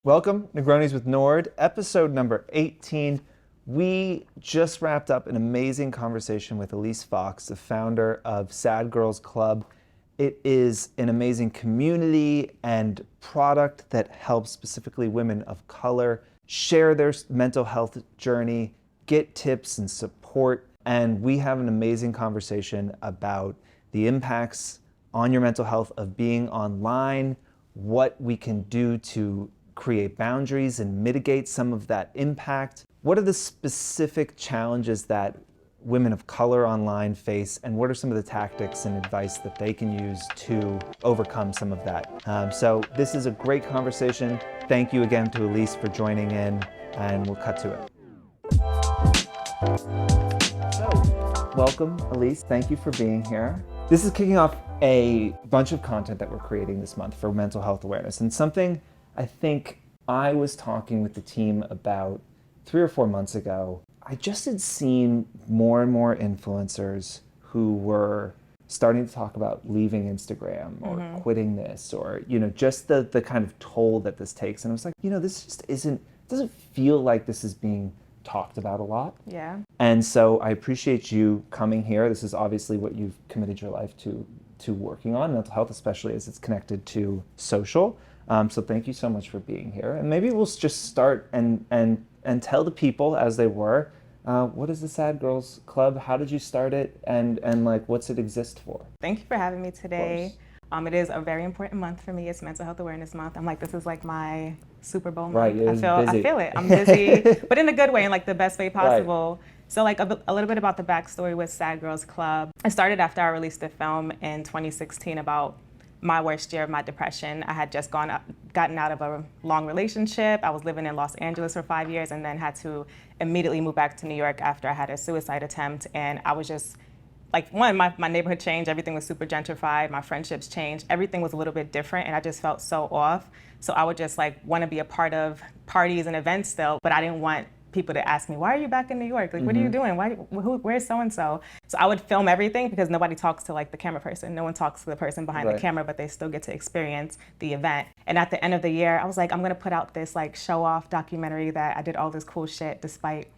Welcome, Negronis with Nord, episode number 18. We just wrapped up an amazing conversation with Elyse Fox, the founder of Sad Girls Club. It is an amazing community and product that helps specifically women of color share their mental health journey, get tips and support, and we have an amazing conversation about the impacts on your mental health of being online, what we can do to create boundaries and mitigate some of that impact. What are the specific challenges that women of color online face, and what are some of the tactics and advice that they can use to overcome some of that? So this is a great conversation. Thank you again to Elyse for joining in, and we'll cut to it. So, welcome, Elyse. Thank you for being here. This is kicking off a bunch of content that we're creating this month for mental health awareness, and something I think I was talking with the team about 3 or 4 months ago. I just had seen more and more influencers who were starting to talk about leaving Instagram or quitting this, or, just the kind of toll that this takes. And I was like, this just doesn't feel like this is being talked about a lot. Yeah. And so I appreciate you coming here. This is obviously what you've committed your life to working on, mental health, especially as it's connected to social. So thank you so much for being here. And maybe we'll just start and tell the people as they were, what is the Sad Girls Club? How did you start it? And like, what's it exist for? Thank you for having me today. It is a very important month for me. It's Mental Health Awareness Month. I'm like, this is like my Super Bowl month. Right, I feel it. I'm busy, but in a good way, in like the best way possible. Right. So like a little bit about the backstory with Sad Girls Club. I started after I released a film in 2016 about my worst year of my depression. I had just gotten out of a long relationship. I was living in Los Angeles for 5 years and then had to immediately move back to New York after I had a suicide attempt. And I was just like, my neighborhood changed. Everything was super gentrified. My friendships changed. Everything was a little bit different and I just felt so off. So I would just like want to be a part of parties and events still, but I didn't want people to ask me, why are you back in New York? Like, what are you doing? Where's so-and-so? So I would film everything because nobody talks to like the camera person. No one talks to the person behind the camera, but they still get to experience the event. And at the end of the year, I was like, I'm going to put out this like show off documentary that I did all this cool shit despite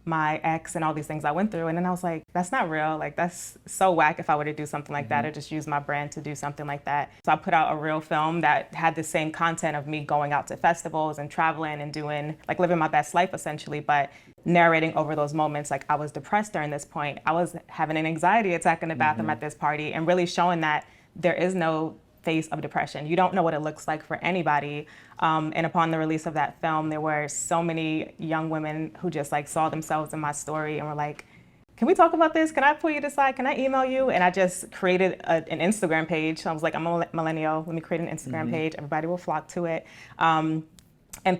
my ex and all these things I went through. And then I was like, that's not real. Like, that's so whack if I were to do something like that or just use my brand to do something like that. So I put out a real film that had the same content of me going out to festivals and traveling and doing, like, living my best life essentially, but narrating over those moments. Like, I was depressed during this point. I was having an anxiety attack in the bathroom at this party, and really showing that there is no face of depression. You don't know what it looks like for anybody. And upon the release of that film, there were so many young women who just like saw themselves in my story and were like, can we talk about this? Can I pull you aside? Can I email you? And I just created an Instagram page. I was like, I'm a millennial. Let me create an Instagram page. Everybody will flock to it. And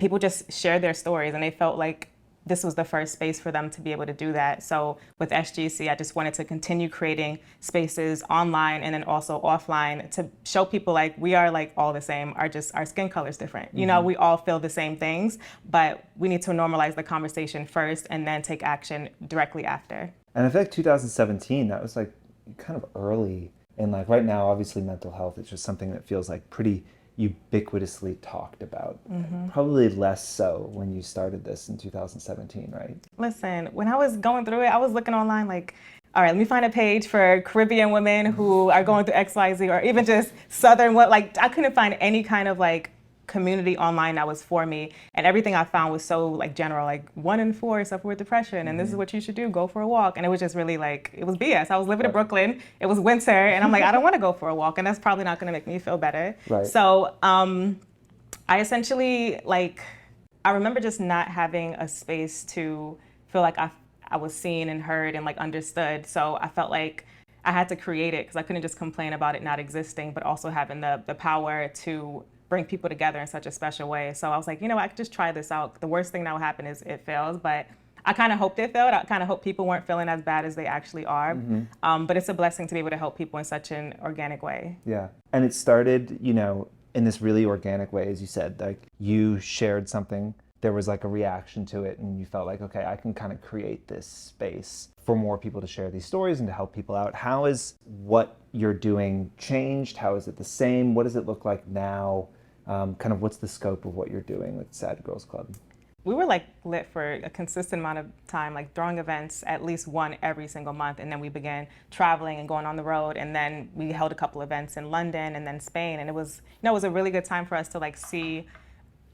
people just shared their stories, and they felt like this was the first space for them to be able to do that. So with SGC, I just wanted to continue creating spaces online and then also offline to show people like we are like all the same, our skin color is different. You know, we all feel the same things, but we need to normalize the conversation first and then take action directly after. And I feel like 2017, that was like kind of early. And like right now, obviously mental health is just something that feels like pretty ubiquitously talked about. Probably less so when you started this in 2017, right? Listen, when I was going through it, I was looking online like, all right, let me find a page for Caribbean women who are going through XYZ, or even just Southern, like I couldn't find any kind of like community online that was for me. And everything I found was so like general, like 1 in 4 suffer with depression and this is what you should do, go for a walk. And it was just really like, it was BS. I was living in Brooklyn, it was winter, and I'm like, I don't want to go for a walk, and that's probably not going to make me feel better. Right. So I essentially I remember just not having a space to feel like I was seen and heard and like understood. So I felt like I had to create it because I couldn't just complain about it not existing, but also having the power to bring people together in such a special way. So I was like, I could just try this out. The worst thing that will happen is it fails, but I kind of hoped it failed. I kind of hope people weren't feeling as bad as they actually are. But it's a blessing to be able to help people in such an organic way. Yeah. And it started, in this really organic way, as you said, like you shared something, there was like a reaction to it, and you felt like, okay, I can kind of create this space for more people to share these stories and to help people out. How is what you're doing changed? How is it the same? What does it look like now? kind of what's the scope of what you're doing with Sad Girls Club? We were like lit for a consistent amount of time, like throwing events, at least one every single month. And then we began traveling and going on the road. And then we held a couple events in London and then Spain. And it was, it was a really good time for us to like see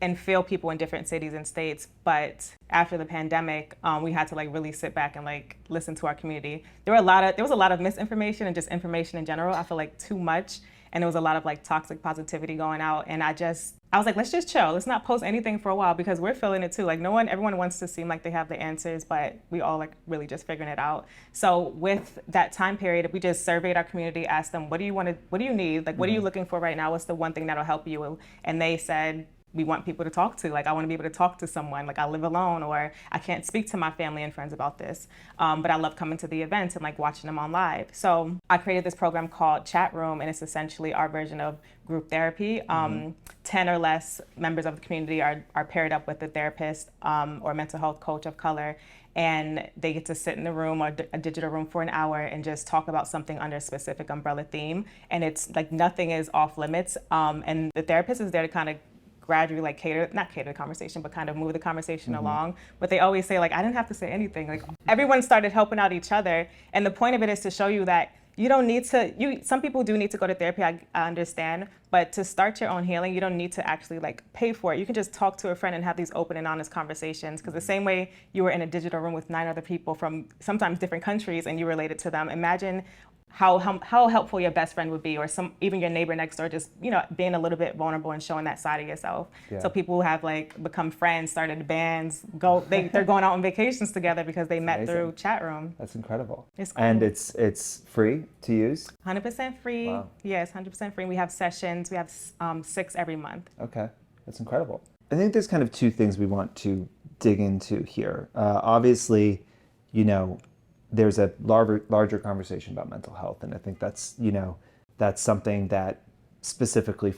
and feel people in different cities and states. But after the pandemic, we had to like really sit back and like listen to our community. There was a lot of misinformation and just information in general. I feel like too much. And there was a lot of like toxic positivity going out. And I was like, let's just chill. Let's not post anything for a while because we're feeling it too. Like everyone wants to seem like they have the answers, but we all like really just figuring it out. So with that time period, we just surveyed our community, asked them, what do you need? Like, what are you looking for right now? What's the one thing that'll help you? And they said, we want people to talk to. Like, I want to be able to talk to someone. Like, I live alone, or I can't speak to my family and friends about this. But I love coming to the events and like watching them on live. So I created this program called Chat Room, and it's essentially our version of group therapy. 10 or less members of the community are paired up with a therapist or mental health coach of color. And they get to sit in a room or a digital room for an hour and just talk about something under a specific umbrella theme. And it's like nothing is off limits. And the therapist is there to kind of gradually like not cater the conversation, but kind of move the conversation along. But they always say like, I didn't have to say anything. Like everyone started helping out each other. And the point of it is to show you that you don't need to, some people do need to go to therapy, I understand, but to start your own healing, you don't need to actually like pay for it. You can just talk to a friend and have these open and honest conversations, because the same way you were in a digital room with 9 other people from sometimes different countries and you related to them, imagine how helpful your best friend would be, or even your neighbor next door, just being a little bit vulnerable and showing that side of yourself. Yeah. So people who have like become friends, started bands, they're going out on vacations together because they met through Chat Room. That's incredible. It's cool. And it's free to use? 100% free. Wow. Yes, 100% free. We have sessions. We have 6 every month. Okay, that's incredible. I think there's kind of 2 things we want to dig into here. Obviously, there's a larger conversation about mental health, and I think that's something that specifically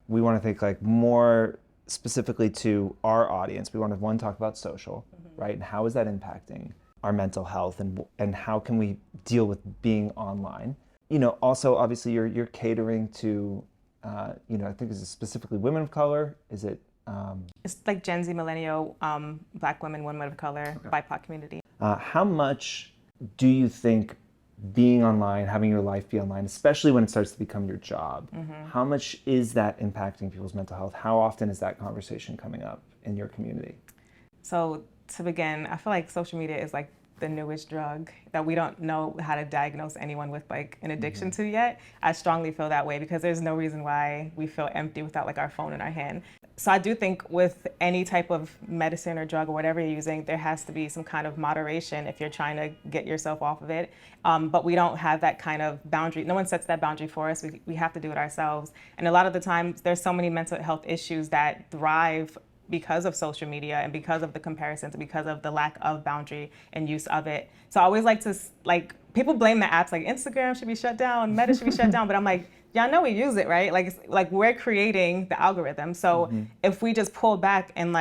we want to think like more specifically to our audience. We want to talk about social, right? And how is that impacting our mental health, and how can we deal with being online? Also obviously you're catering to I think is it specifically women of color? Is it it's like Gen Z, millennial, Black women of color, okay. BIPOC community. How much do you think being online, having your life be online, especially when it starts to become your job, how much is that impacting people's mental health? How often is that conversation coming up in your community? So to begin, I feel like social media is like the newest drug that we don't know how to diagnose anyone with like an addiction to yet. I strongly feel that way because there's no reason why we feel empty without like our phone in our hand. So I do think with any type of medicine or drug or whatever you're using, there has to be some kind of moderation if you're trying to get yourself off of it. But we don't have that kind of boundary. No one sets that boundary for us. We have to do it ourselves. And a lot of the times there's so many mental health issues that thrive because of social media and because of the comparisons, because of the lack of boundary and use of it. So I always like to, people blame the apps, like Instagram should be shut down, Meta should be shut down, but I'm like, y'all know we use it, right? Like we're creating the algorithm. So if we just pull back and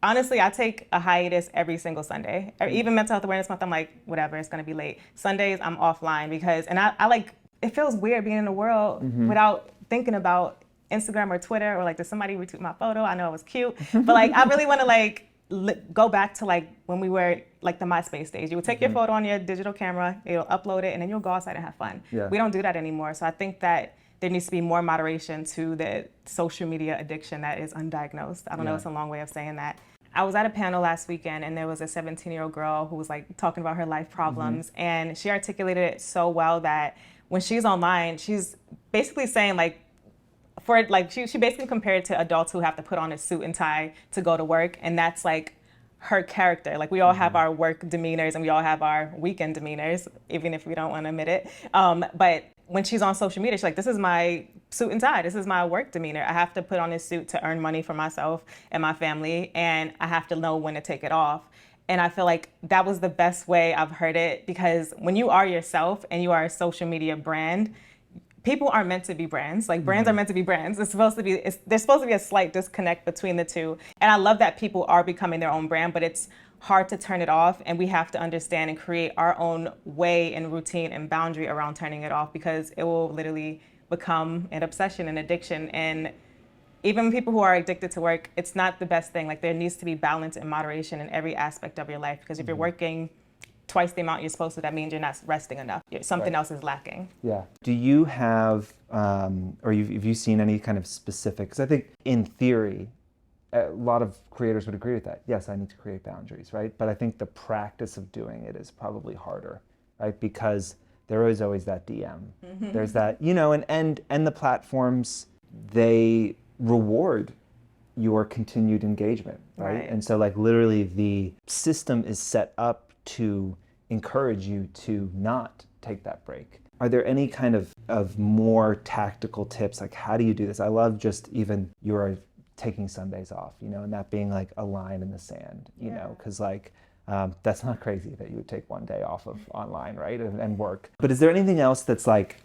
honestly, I take a hiatus every single Sunday. Even Mental Health Awareness Month, I'm like, whatever, it's gonna be late. Sundays, I'm offline because, and I it feels weird being in the world without thinking about Instagram or Twitter or does somebody retweet my photo? I know it was cute, but I really want to go back to when we were the MySpace days. You would take your photo on your digital camera, you'll upload it, and then you'll go outside and have fun. Yeah. We don't do that anymore. So I think that there needs to be more moderation to the social media addiction that is undiagnosed. I don't know, it's a long way of saying that. I was at a panel last weekend and there was a 17-year-old girl who was talking about her life problems, and she articulated it so well that when she's online, she's basically saying she basically compared it to adults who have to put on a suit and tie to go to work, and that's her character. We all have our work demeanors and we all have our weekend demeanors, even if we don't want to admit it. But when she's on social media, she's this is my suit and tie, this is my work demeanor. I have to put on this suit to earn money for myself and my family, and I have to know when to take it off. And I feel like that was the best way I've heard it, because when you are yourself and you are a social media brand, people aren't meant to be brands. Brands are meant to be brands. There's supposed to be a slight disconnect between the two. And I love that people are becoming their own brand, but it's hard to turn it off. And we have to understand and create our own way and routine and boundary around turning it off, because it will literally become an obsession and addiction. And even people who are addicted to work, it's not the best thing. Like there needs to be balance and moderation in every aspect of your life, because if you're working twice the amount you're supposed to, that means you're not resting enough. Something else is lacking. Yeah. Do you have, or have you seen any kind of specific, because I think in theory, a lot of creators would agree with that. Yes, I need to create boundaries, right? But I think the practice of doing it is probably harder, right? Because there is always that DM. There's that, and the platforms, they reward your continued engagement, right? And so like literally the system is set up to encourage you to not take that break. Are there any kind of more tactical tips? Like how do you do this? I love just even you're taking Sundays off, and that being like a line in the sand, because like that's not crazy that you would take one day off of online, right? And work. But is there anything else that's like,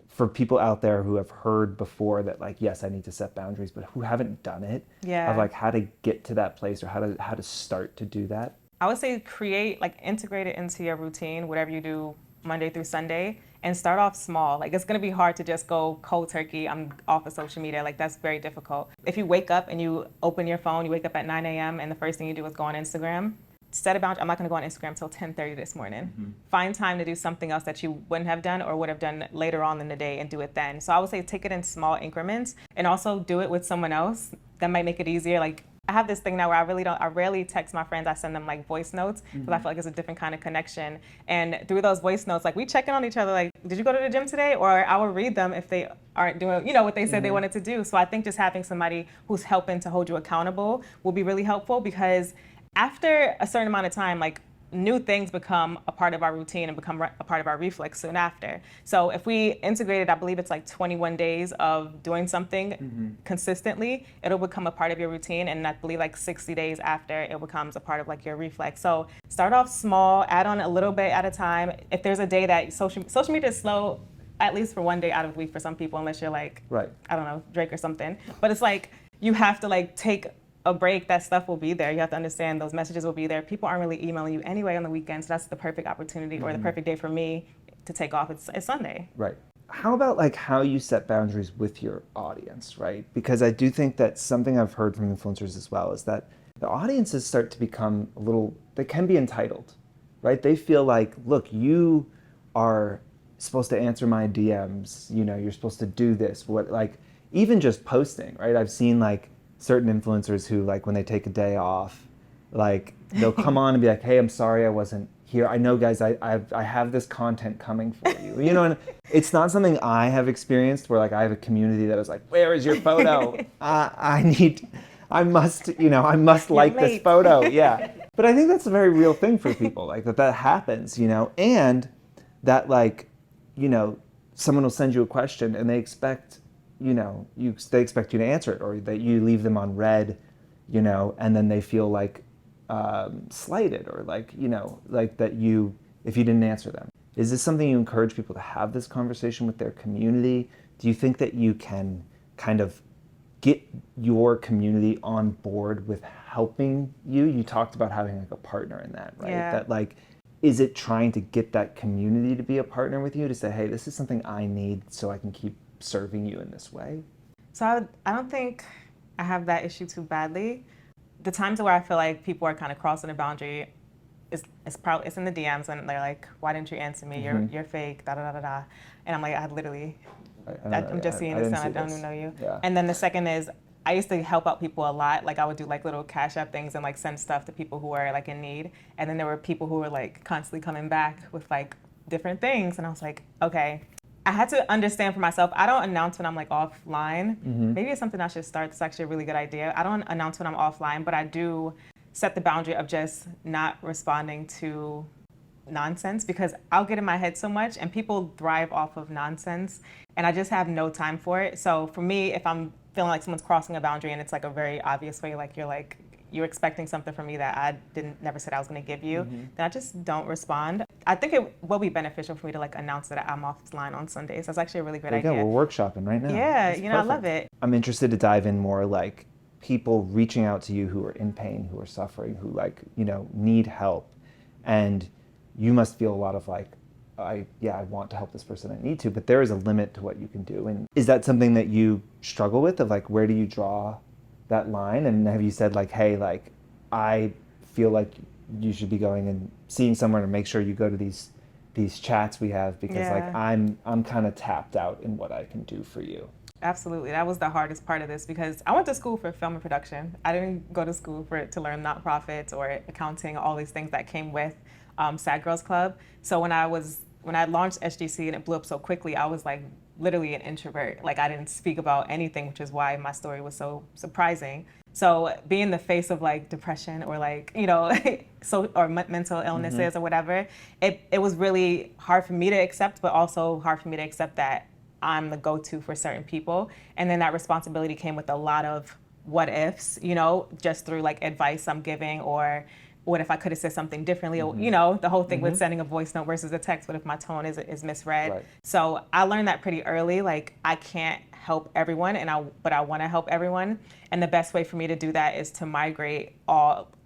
for people out there who have heard before that like, yes, I need to set boundaries, but who haven't done it, of like how to get to that place or how to start to do that? I would say integrate it into your routine, whatever you do Monday through Sunday, and start off small. Like it's gonna be hard to just go cold turkey, I'm off of social media. Like that's very difficult. If you wake up and you open your phone, you wake up at 9 a.m. and the first thing you do is go on Instagram, set a boundary. I'm not gonna go on Instagram until 10:30 this morning. Find time to do something else that you wouldn't have done or would have done later on in the day and do it then. So I would say take it in small increments and also do it with someone else. That might make it easier. Like I have this thing now where I rarely text my friends. I send them like voice notes because I feel like it's a different kind of connection. And through those voice notes, like we check in on each other, like, did you go to the gym today? Or I will read them if they aren't doing, what they said they wanted to do. So I think just having somebody who's helping to hold you accountable will be really helpful, because after a certain amount of time, like new things become a part of our routine and become a part of our reflex soon after. So if we integrated, I believe it's like 21 days of doing something consistently, it'll become a part of your routine. And I believe like 60 days after, it becomes a part of like your reflex. So start off small, add on a little bit at a time. If there's a day that social media is slow, at least for one day out of the week for some people, unless you're like, I don't know, Drake or something. But it's like, you have to like take a break. That stuff will be there. You have to understand those messages will be there. People aren't really emailing you anyway on the weekends. So that's the perfect opportunity or the perfect day for me to take off. It's Sunday. Right. How about like how you set boundaries with your audience, right? Because I do think that something I've heard from influencers as well is that the audiences start to become they can be entitled, right? They feel like, look, you are supposed to answer my DMs, you're supposed to do this. Even just posting, right? I've seen like certain influencers who like when they take a day off, like they'll come on and be like, hey, I'm sorry I wasn't here. I know guys, I have this content coming for you. And it's not something I have experienced where like I have a community that is like, where is your photo? I must like this photo. Yeah. But I think that's a very real thing for people, like that happens, and that like, someone will send you a question and they expect they expect you to answer it, or that you leave them on read, and then they feel like slighted, or like, like that if you didn't answer them. Is this something you encourage people to have this conversation with their community? Do you think that you can kind of get your community on board with helping you? You talked about having like a partner in that, right? Yeah. That like, is it trying to get that community to be a partner with you to say, hey, this is something I need so I can keep serving you in this way? So I don't think I have that issue too badly. The times where I feel like people are kind of crossing a boundary is probably in the DMs, and they're like, why didn't you answer me? You're fake, da da da da da. And I'm like, I'm just seeing this and I don't even know you. Yeah. And then the second is, I used to help out people a lot. Like I would do like little Cash App things and like send stuff to people who were like in need. And then there were people who were like constantly coming back with like different things. And I was like, okay, I had to understand for myself. I don't announce when I'm like offline. Maybe it's something I should start. It's actually a really good idea. I don't announce when I'm offline, but I do set the boundary of just not responding to nonsense, because I'll get in my head so much and people thrive off of nonsense and I just have no time for it. So for me, if I'm feeling like someone's crossing a boundary and it's like a very obvious way, like you're expecting something from me that I never said I was going to give you, then I just don't respond. I think it will be beneficial for me to like announce that I'm offline on Sundays. That's actually a really great idea. We're workshopping right now. Yeah, That's I love it. I'm interested to dive in more like people reaching out to you who are in pain, who are suffering, who like, need help. And you must feel a lot of like, I want to help this person, I need to, but there is a limit to what you can do. And is that something that you struggle with, of like, where do you draw that line? And have you said like, hey, like, I feel like you should be going and seeing someone to make sure you go to these chats we have, because like I'm kind of tapped out in what I can do for you. Absolutely. That was the hardest part of this, because I went to school for film and production. I didn't go to school to learn nonprofits or accounting, all these things that came with Sad Girls Club. So when I launched SGC and it blew up so quickly, I was like literally an introvert. Like, I didn't speak about anything, which is why my story was so surprising. So being the face of like depression or like, you know, or mental illnesses or whatever, it was really hard for me to accept, but also hard for me to accept that I'm the go-to for certain people. And then that responsibility came with a lot of what ifs, you know, just through like advice I'm giving, or what if I could have said something differently, or, you know, the whole thing with sending a voice note versus a text, what if my tone is misread? Right. So I learned that pretty early, like I can't help everyone, but I want to help everyone. And the best way for me to do that is to migrate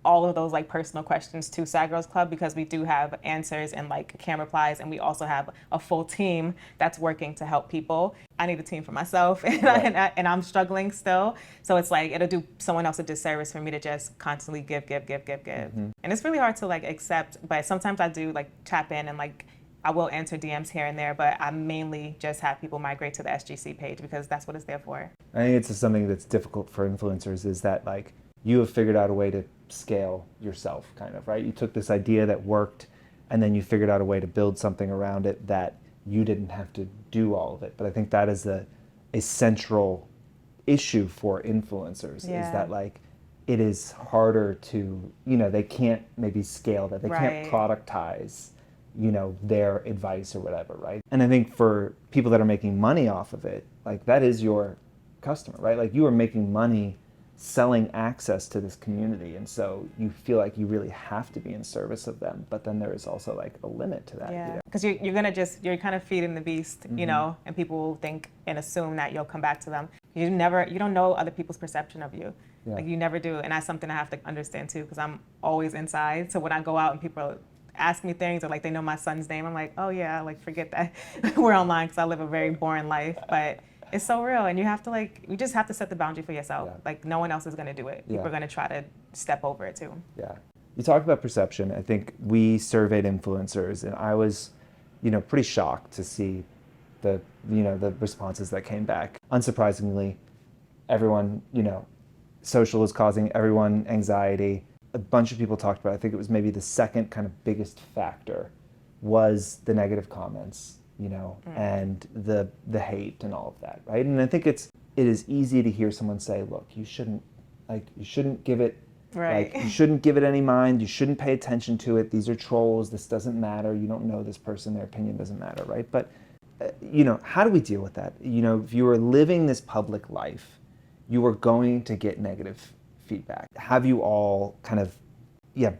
all of those like personal questions to Sad Girls Club, because we do have answers and like cam replies, and we also have a full team that's working to help people. I need a team for myself, and I'm struggling still. So it's like, it'll do someone else a disservice for me to just constantly give. And it's really hard to like accept, but sometimes I do like tap in and like, I will answer DMs here and there, but I mainly just have people migrate to the SGC page because that's what it's there for. I think it's something that's difficult for influencers, is that like, you have figured out a way to scale yourself, kind of, right? You took this idea that worked, and then you figured out a way to build something around it that you didn't have to do all of it. But I think that is a central issue for influencers, is that like, it is harder to, you know, they can't maybe scale that. They can't productize, you know, their advice or whatever, right? And I think for people that are making money off of it, like, that is your customer, right? Like, you are making money selling access to this community, and so you feel like you really have to be in service of them, but then there is also like a limit to that. Because you're kind of feeding the beast, you know, and people will think and assume that you'll come back to them. You don't know other people's perception of you. Like, you never do, and that's something I have to understand too, because I'm always inside. So when I go out and people ask me things, or like they know my son's name, I'm like, oh yeah, like forget that. We're online, because I live a very boring life, but it's so real, and you just have to set the boundary for yourself. Like, no one else is going to do it. People are going to try to step over it too. Yeah. You talked about perception. I think we surveyed influencers, and I was, you know, pretty shocked to see the responses that came back. Unsurprisingly, everyone, you know, social is causing everyone anxiety. A bunch of people talked about, I think it was maybe the second kind of biggest factor, was the negative comments, you know, and the hate and all of that, right? And I think it is easy to hear someone say, look, you shouldn't give it, like, you shouldn't give it any mind, you shouldn't pay attention to it, these are trolls, this doesn't matter, you don't know this person, their opinion doesn't matter, right? But, you know, how do we deal with that? You know, if you are living this public life, you are going to get negative feedback. Have you all kind of,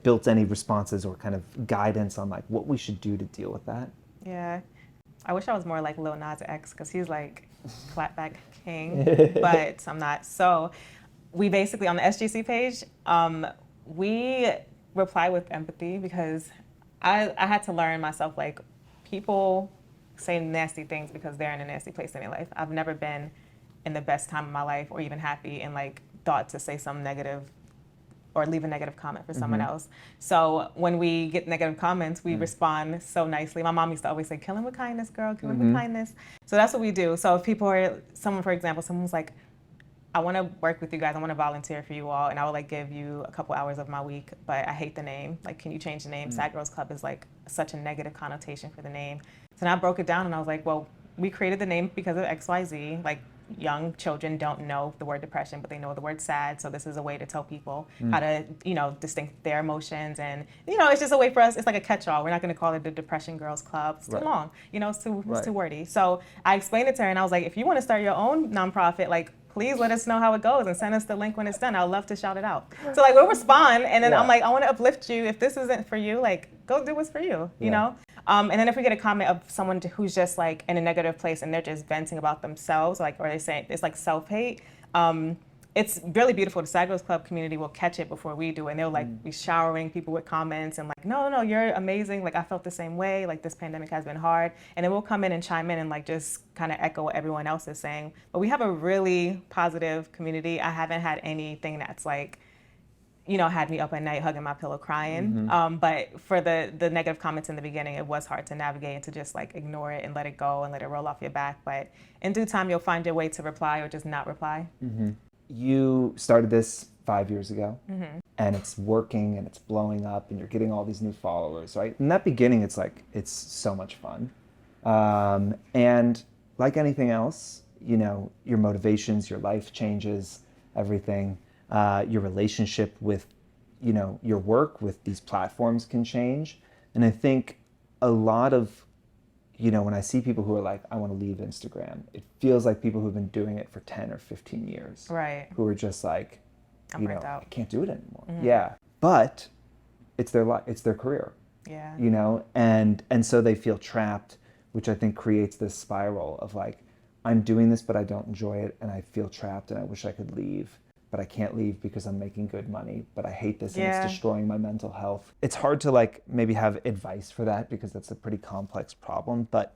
built any responses or kind of guidance on like what we should do to deal with that? Yeah. I wish I was more like Lil Nas X, because he's like clapback king, but I'm not. So we basically, on the SGC page, we reply with empathy, because I had to learn myself, like, people say nasty things because they're in a nasty place in their life. I've never been in the best time of my life or even happy and like thought to say some negative or leave a negative comment for someone else. So when we get negative comments, we respond so nicely. My mom used to always say, kill him with kindness, girl, kill him with kindness. So that's what we do. So if for example, someone's like, I want to work with you guys, I want to volunteer for you all, and I would like give you a couple hours of my week, but I hate the name. Like, can you change the name? Sad Girls Club is like such a negative connotation for the name. So then I broke it down and I was like, well, we created the name because of XYZ. Like, young children don't know the word depression, but they know the word sad. So this is a way to tell people how to, you know, distinct their emotions. And, you know, it's just a way for us. It's like a catch-all. We're not going to call it the Depression Girls Club. It's too long. You know, it's too wordy. So I explained it to her, and I was like, if you want to start your own nonprofit, like, please let us know how it goes and send us the link when it's done. I'd love to shout it out. So like, we'll respond, and then I'm like, I want to uplift you. If this isn't for you, like, go do what's for you, you know? And then if we get a comment of someone who's just like in a negative place and they're just venting about themselves, like, or they say it's like self-hate, it's really beautiful. The Sad Girls Club community will catch it before we do, and they'll like be showering people with comments and like, no, you're amazing. Like I felt the same way. Like this pandemic has been hard, and then we'll come in and chime in and like just kind of echo what everyone else is saying. But we have a really positive community. I haven't had anything that's like, had me up at night hugging my pillow crying. But for the negative comments in the beginning, it was hard to navigate and to just like ignore it and let it go and let it roll off your back. But in due time, you'll find your way to reply or just not reply. You started this 5 years ago, and it's working and it's blowing up and you're getting all these new followers, right? In that beginning, it's so much fun. And like anything else, your motivations, your life changes, everything. Your relationship with, your work with these platforms can change. And I think a lot of, when I see people who are like, I want to leave Instagram, it feels like people who've been doing it for 10 or 15 years. Right. Who are just like, I'm burnt out. I can't do it anymore. Yeah. But it's their life, it's their career. Yeah. And so they feel trapped, which I think creates this spiral of like, I'm doing this, but I don't enjoy it. And I feel trapped and I wish I could leave. But I can't leave because I'm making good money, but I hate this and it's destroying my mental health. It's hard to like maybe have advice for that because that's a pretty complex problem. But,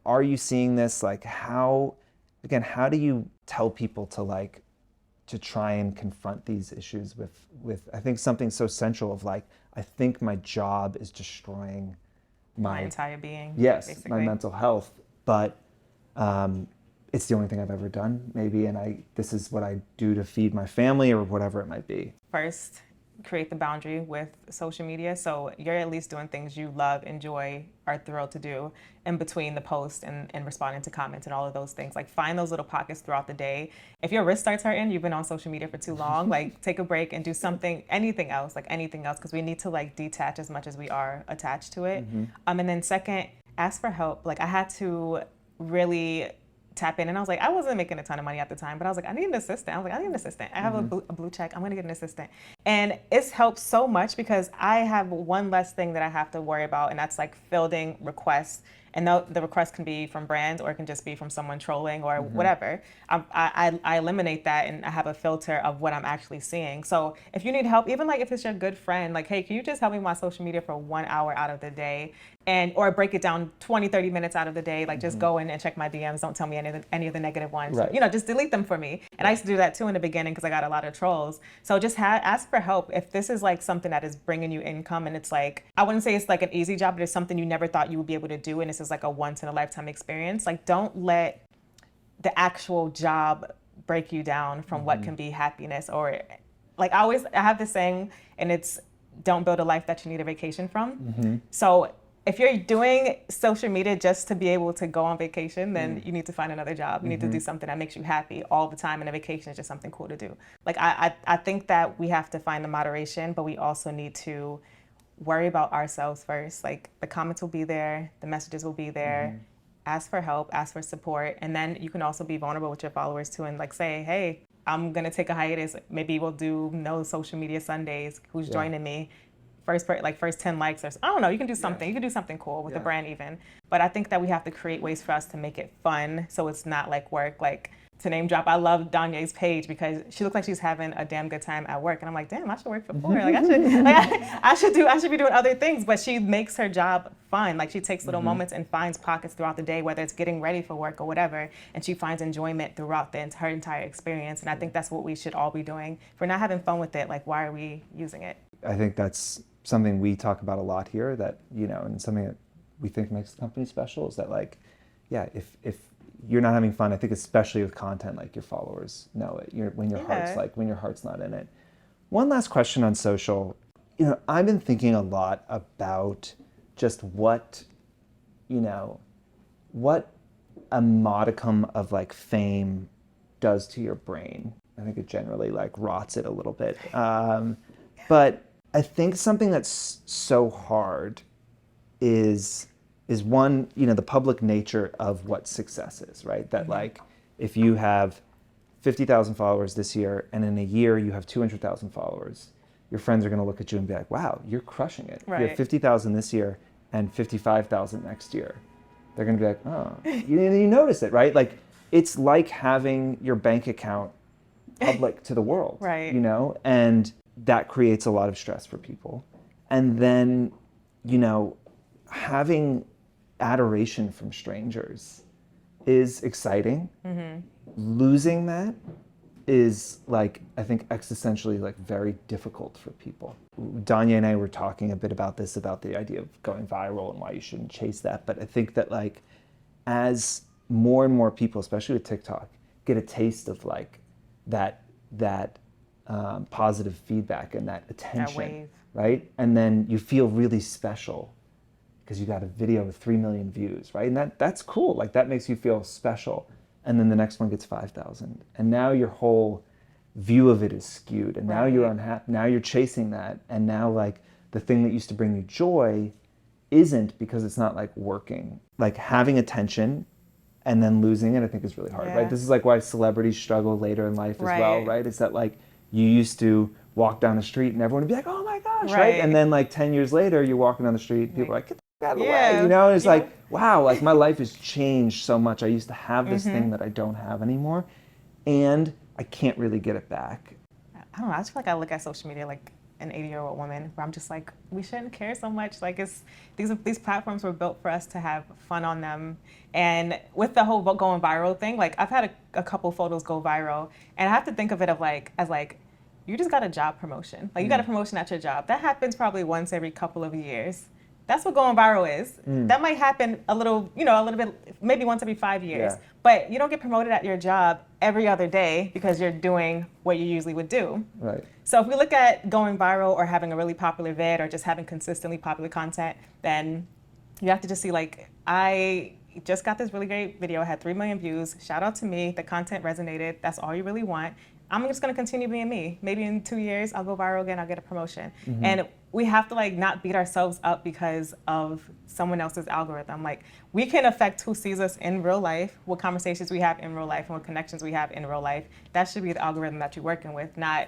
are you seeing this? Like how do you tell people to try and confront these issues with I think something so central of like, I think my job is destroying my entire being. Yes, basically. My mental health. But, it's the only thing I've ever done, maybe, and this is what I do to feed my family or whatever it might be. First, create the boundary with social media. So you're at least doing things you love, enjoy, are thrilled to do in between the post and responding to comments and all of those things. Like find those little pockets throughout the day. If your wrist starts hurting, you've been on social media for too long, like take a break and do something, anything else, because we need to like detach as much as we are attached to it. And then second, ask for help. Like I had to really tap in, and I was like, I wasn't making a ton of money at the time, but I was like, I need an assistant. I have a blue check. I'm gonna get an assistant. And it's helped so much because I have one less thing that I have to worry about, and that's like fielding requests. And the request can be from brands or it can just be from someone trolling or whatever. I eliminate that and I have a filter of what I'm actually seeing. So if you need help, even like if it's your good friend, like, hey, can you just help me with my social media for 1 hour out of the day? Or break it down 20, 30 minutes out of the day. Like just go in and check my DMs. Don't tell me any of the negative ones. Right. Just delete them for me. And I used to do that too in the beginning because I got a lot of trolls. So just ask for help. If this is like something that is bringing you income and it's like, I wouldn't say it's like an easy job, but it's something you never thought you would be able to do. And this is like a once in a lifetime experience. Like don't let the actual job break you down from what can be happiness. Or like I have this saying, and it's don't build a life that you need a vacation from. So if you're doing social media just to be able to go on vacation, then you need to find another job. You need to do something that makes you happy all the time, and a vacation is just something cool to do. Like I think that we have to find the moderation, but we also need to worry about ourselves first. Like the comments will be there, the messages will be there. Ask for help, ask for support, and then you can also be vulnerable with your followers too, and like say, hey, I'm gonna take a hiatus. Maybe we'll do no social media Sundays. Who's joining me? First 10 likes, or I don't know, you can do something. You can do something cool with the brand even. But I think that we have to create ways for us to make it fun so it's not like work. Like to name drop, I love Danye's page because she looks like she's having a damn good time at work. And I'm like, damn, I should work for Fohr. Like I should be doing other things, but she makes her job fun. Like she takes little moments and finds pockets throughout the day, whether it's getting ready for work or whatever, and she finds enjoyment throughout her entire experience. And I think that's what we should all be doing. If we're not having fun with it, like why are we using it? I think that's something we talk about a lot here, that and something that we think makes the company special is that like, if you're not having fun, I think especially with content, like your followers know it. When your heart's not in it. One last question on social. I've been thinking a lot about just what a modicum of like fame does to your brain. I think it generally like rots it a little bit. But I think something that's so hard is one, the public nature of what success is, right? That like, if you have 50,000 followers this year and in a year you have 200,000 followers, your friends are going to look at you and be like, wow, you're crushing it. Right. You have 50,000 this year and 55,000 next year. They're going to be like, oh, you notice it, right? Like, it's like having your bank account public to the world, Right. you know, and that creates a lot of stress for people. And then, you know, having adoration from strangers is exciting. Losing that is like, I think existentially like very difficult for people. Danya and I were talking a bit about this, about the idea of going viral and why you shouldn't chase that. But I think that like, as more and more people, especially with TikTok, get a taste of like that positive feedback and that attention, wave. right? And then you feel really special because you got a video with 3 million views, right? And that's cool. Like that makes you feel special. And then the next one gets 5,000. And now your whole view of it is skewed. And now you're unhappy. Now you're chasing that. And now like the thing that used to bring you joy isn't, because it's not like working. Like having attention and then losing it, I think is really hard, right? This is like why celebrities struggle later in life as well, right? It's that like you used to walk down the street and everyone would be like, oh my gosh, right? And then like 10 years later, you're walking down the street and people are like, get the out of the way, you know? And it's like, wow, like my life has changed so much. I used to have this thing that I don't have anymore, and I can't really get it back. I don't know, I just feel like I look at social media like an 80-year-old woman, where I'm just like, we shouldn't care so much. Like these platforms were built for us to have fun on them. And with the whole going viral thing, like I've had a couple photos go viral, and I have to think of it as like, you just got a job promotion. Like you got a promotion at your job. That happens probably once every couple of years. That's what going viral is. That might happen a little bit, maybe once every 5 years. But you don't get promoted at your job every other day because you're doing what you usually would do. Right. So if we look at going viral or having a really popular vid or just having consistently popular content, then you have to just see like, I just got this really great video, it had 3 million views. Shout out to me, the content resonated. That's all you really want. I'm just gonna continue being me. Maybe in 2 years, I'll go viral again, I'll get a promotion. And we have to like not beat ourselves up because of someone else's algorithm. Like we can affect who sees us in real life, what conversations we have in real life, and what connections we have in real life. That should be the algorithm that you're working with, not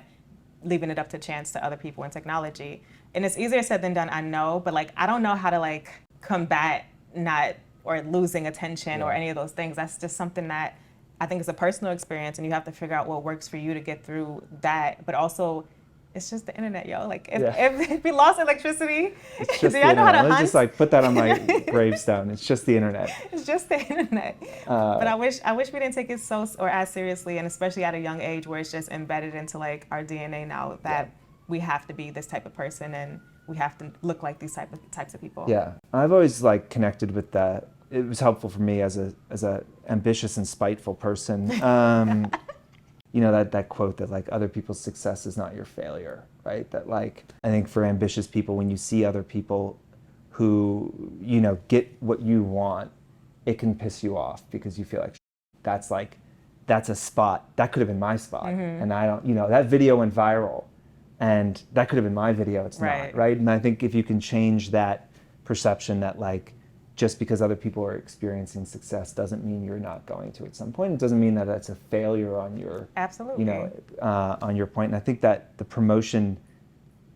leaving it up to chance to other people and technology. And it's easier said than done, I know, but like I don't know how to like combat not or losing attention or any of those things. That's just something that I think is a personal experience, and you have to figure out what works for you to get through that. But also, it's just the internet, yo. Like if we lost electricity, it's just do I know how to hunt? Let's just like put that on my gravestone. It's just the internet. It's just the internet. But I wish we didn't take it so or as seriously, and especially at a young age where it's just embedded into like our DNA now that we have to be this type of person and we have to look like these types of people. Yeah, I've always like connected with that. It was helpful for me as a ambitious and spiteful person. You know, that quote that like other people's success is not your failure, right? That like, I think for ambitious people, when you see other people who, you know, get what you want, it can piss you off because you feel like that's a spot, that could have been my spot. And I don't, you know, that video went viral and that could have been my video, it's not, right? And I think if you can change that perception that like, just because other people are experiencing success doesn't mean you're not going to at some point. It doesn't mean that that's a failure on your, you know, on your point. And I think that the promotion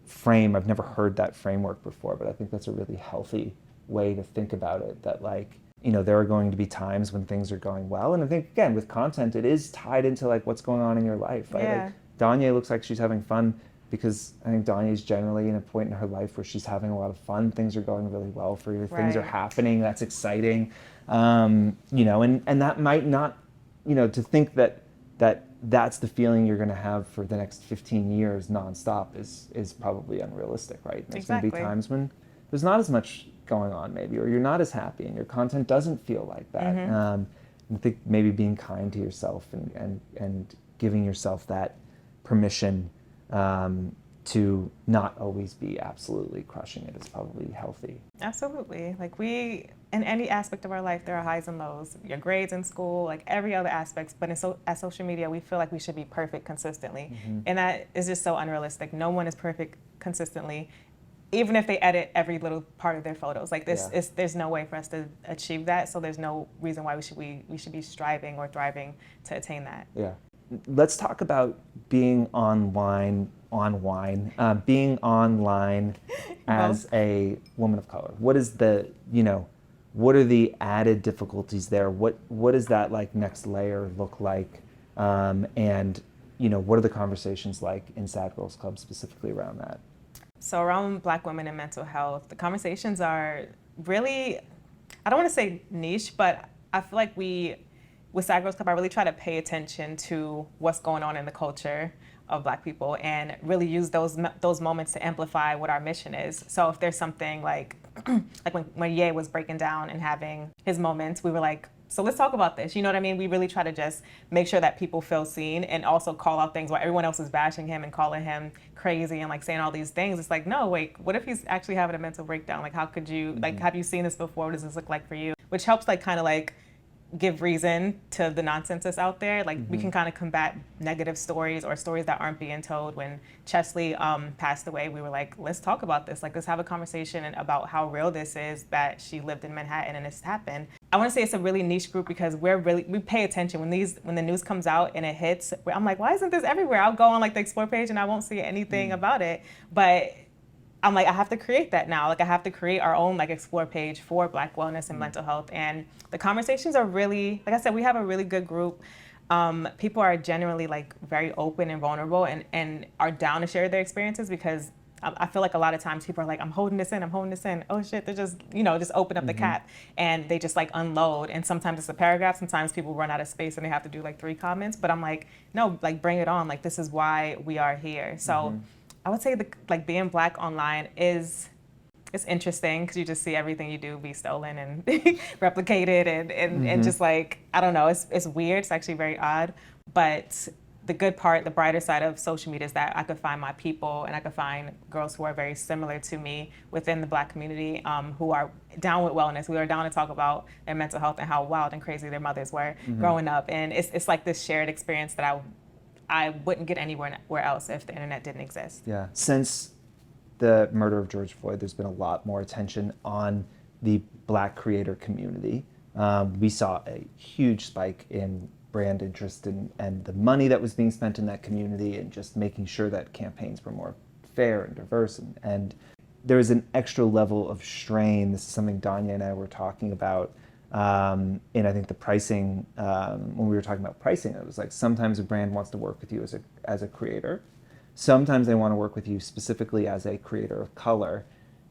frame, I've never heard that framework before, but I think that's a really healthy way to think about it. That like, you know, there are going to be times when things are going well. And I think, again, with content, it is tied into like what's going on in your life, right? Like Danya looks like she's having fun because I think Danya is generally in a point in her life where she's having a lot of fun. Things are going really well for you. Things are happening. That's exciting. You know, and that might not, you know, to think that that's the feeling you're going to have for the next 15 years nonstop is probably unrealistic, right? There's going to be times when there's not as much going on maybe, or you're not as happy and your content doesn't feel like that. I think maybe being kind to yourself and giving yourself that permission to not always be absolutely crushing it is probably healthy. Absolutely. Like in any aspect of our life, there are highs and lows. Your grades in school, like every other aspect. But at social media, we feel like we should be perfect consistently. And that is just so unrealistic. No one is perfect consistently, even if they edit every little part of their photos. Like there's no way for us to achieve that. So there's no reason why we should be striving or thriving to attain that. Yeah. Let's talk about being online being online as a woman of color. What is the, you know, what are the added difficulties there? What does that like next layer look like? And what are the conversations like in Sad Girls Club specifically around that? So around Black women and mental health, the conversations are really, I don't want to say niche, but I feel like with Sad Girls Club, I really try to pay attention to what's going on in the culture of Black people and really use those moments to amplify what our mission is. So if there's something like when Ye was breaking down and having his moments, we were like, so let's talk about this. You know what I mean? We really try to just make sure that people feel seen and also call out things while everyone else is bashing him and calling him crazy and like saying all these things. It's like, no, wait, what if he's actually having a mental breakdown? Like, how could you, like, have you seen this before? What does this look like for you? Which helps like kind of like give reason to the nonsense that's out there. Like we can kind of combat negative stories or stories that aren't being told. When Chesley passed away, we were like, let's talk about this. Like, let's have a conversation about how real this is, that she lived in Manhattan and this happened. I want to say it's a really niche group because we pay attention when the news comes out and it hits. I'm like, why isn't this everywhere? I'll go on like the Explore page and I won't see anything about it. But I'm like, I have to create that now. Like I have to create our own like Explore page for Black wellness and mental health. And the conversations are really, like I said, we have a really good group. People are generally like very open and vulnerable and are down to share their experiences because I feel like a lot of times people are like, I'm holding this in. Oh shit, they're just, just open up the cap and they just like unload. And sometimes it's a paragraph. Sometimes people run out of space and they have to do like 3 comments. But I'm like, no, like bring it on. Like this is why we are here. So I would say being Black online it's interesting because you just see everything you do be stolen and replicated and just like, I don't know, it's weird. It's actually very odd. But the good part, the brighter side of social media is that I could find my people and I could find girls who are very similar to me within the Black community who are down with wellness. We are down to talk about their mental health and how wild and crazy their mothers were growing up. And it's like this shared experience that I wouldn't get anywhere else if the internet didn't exist. Yeah. Since the murder of George Floyd, there's been a lot more attention on the Black creator community. We saw a huge spike in brand interest and the money that was being spent in that community and just making sure that campaigns were more fair and diverse. And there was an extra level of strain. This is something Danya and I were talking about. And I think the pricing, when we were talking about pricing, it was like sometimes a brand wants to work with you as a creator. Sometimes they want to work with you specifically as a creator of color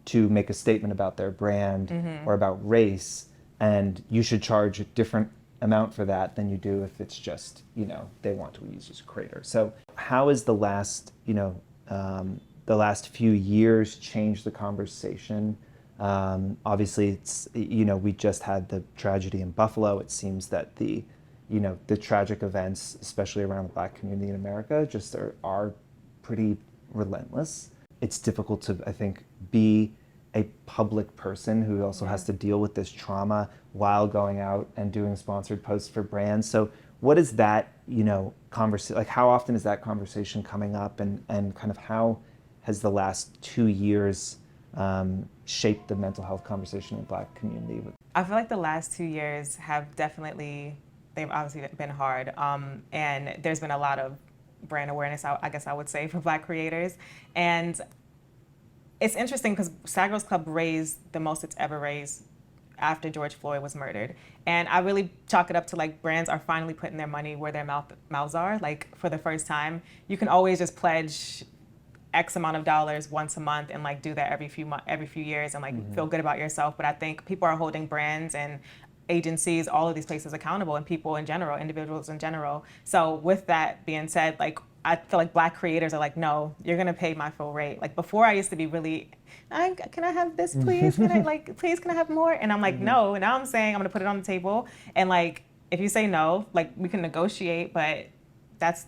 to make a statement about their brand or about race, and you should charge a different amount for that than you do if it's just, they want to use you as a creator. So how has the last few years changed the conversation? Obviously, it's, we just had the tragedy in Buffalo. It seems that the tragic events, especially around the Black community in America, just are pretty relentless. It's difficult to, I think, be a public person who also has to deal with this trauma while going out and doing sponsored posts for brands. So what is that, conversation, like how often is that conversation coming up and kind of how has the last 2 years shaped the mental health conversation in the Black community? I feel like the last 2 years have they've obviously been hard. And there's been a lot of brand awareness, I guess I would say, for Black creators. And it's interesting because Sad Girls Club raised the most it's ever raised after George Floyd was murdered. And I really chalk it up to like brands are finally putting their money where their mouths are. Like for the first time, you can always just pledge X amount of dollars once a month and like do that every few years and like feel good about yourself. But I think people are holding brands and agencies, all of these places accountable, and people in general, individuals in general. So with that being said, like I feel like Black creators are like, no, you're gonna pay my full rate. Like before I used to be really, can I have this please? Can I have more? And I'm like, no. And now I'm saying I'm gonna put it on the table. And like, if you say no, like we can negotiate, but that's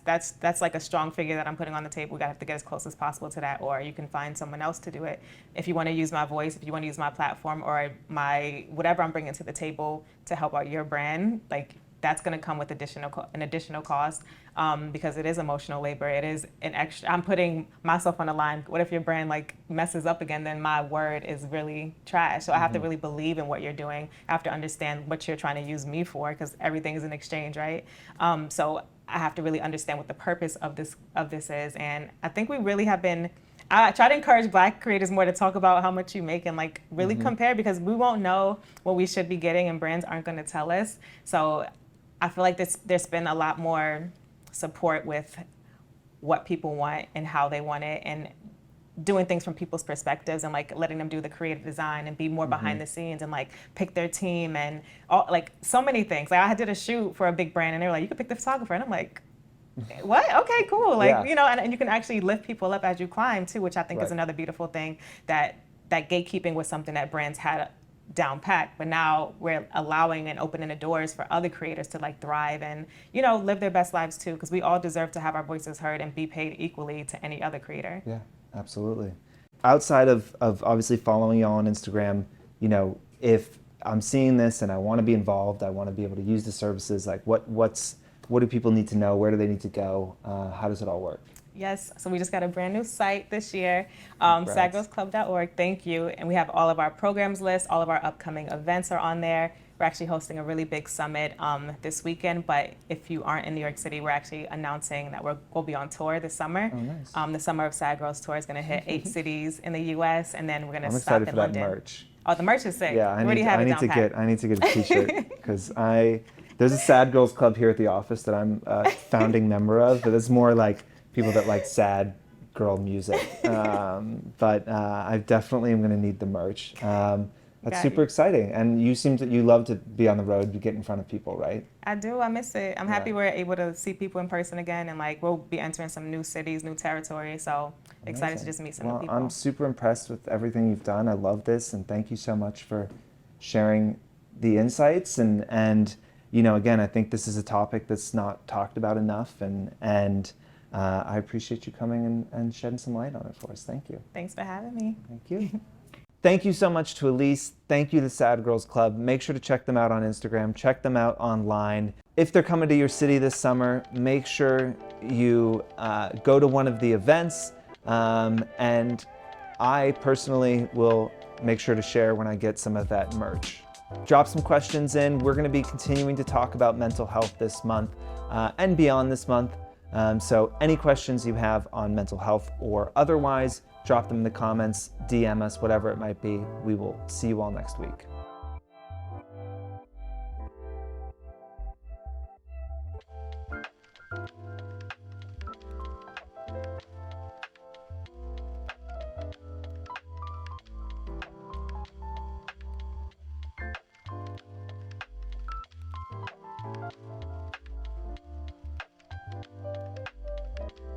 like a strong figure that I'm putting on the table. We gotta have to get as close as possible to that, or you can find someone else to do it. If you wanna use my voice, if you wanna use my platform or my, whatever I'm bringing to the table to help out your brand, like that's gonna come with an additional cost because it is emotional labor. It is an extra, I'm putting myself on the line. What if your brand like messes up again, then my word is really trash. So I have to really believe in what you're doing. I have to understand what you're trying to use me for because everything is an exchange, right? So I have to really understand what the purpose of this is. And I think we really have been, I try to encourage Black creators more to talk about how much you make and like really compare because we won't know what we should be getting and brands aren't gonna tell us. So I feel like there's been a lot more support with what people want and how they want it, and doing things from people's perspectives, and like letting them do the creative design and be more behind the scenes and like pick their team and all, like so many things. Like I did a shoot for a big brand and they were like, you could pick the photographer, and I'm like, what? Okay, cool. Like, Yeah. you know, and you can actually lift people up as you climb too, which I think is Right. another beautiful thing, that gatekeeping was something that brands had down pat, but now we're allowing and opening the doors for other creators to like thrive and, you know, live their best lives too, because we all deserve to have our voices heard and be paid equally to any other creator. Yeah, absolutely. Outside of obviously following you all on Instagram, you know, if I'm seeing this and I want to be involved, I want to be able to use the services, like what do people need to know? Where do they need to go? How does it all work? Yes, so we just got a brand new site this year, Congrats. sadgirlsclub.org. Thank you. And we have all of our programs list, all of our upcoming events are on there. We're actually hosting a really big summit this weekend, but if you aren't in New York City, we're actually announcing that we'll be on tour this summer. Oh, nice. The Summer of Sad Girls Tour is going to hit 8 cities in the U.S., and then we're going I'm to stop excited in for that London. merch. Oh, the merch is sick. Yeah, We already have it down pat. I need to get a T-shirt because there's a Sad Girls Club here at the office that I'm a founding member of, but it's more like people that like sad girl music. But I definitely am going to need the merch. That's Got super you. exciting, and you love to be on the road, to get in front of people, right? I do. I miss it. I'm happy Yeah. we're able to see people in person again, and like we'll be entering some new cities, new territory. So excited to Amazing. just meet some Well, new people. I'm super impressed with everything you've done. I love this, and thank you so much for sharing the insights. And you know, again, I think this is a topic that's not talked about enough, and I appreciate you coming and shedding some light on it for us. Thank you. Thanks for having me. Thank you. Thank you so much to Elyse. Thank you to Sad Girls Club. Make sure to check them out on Instagram. Check them out online. If they're coming to your city this summer, make sure you go to one of the events. And I personally will make sure to share when I get some of that merch. Drop some questions in. We're going to be continuing to talk about mental health this month and beyond this month. So any questions you have on mental health or otherwise, drop them in the comments, DM us, whatever it might be. We will see you all next week.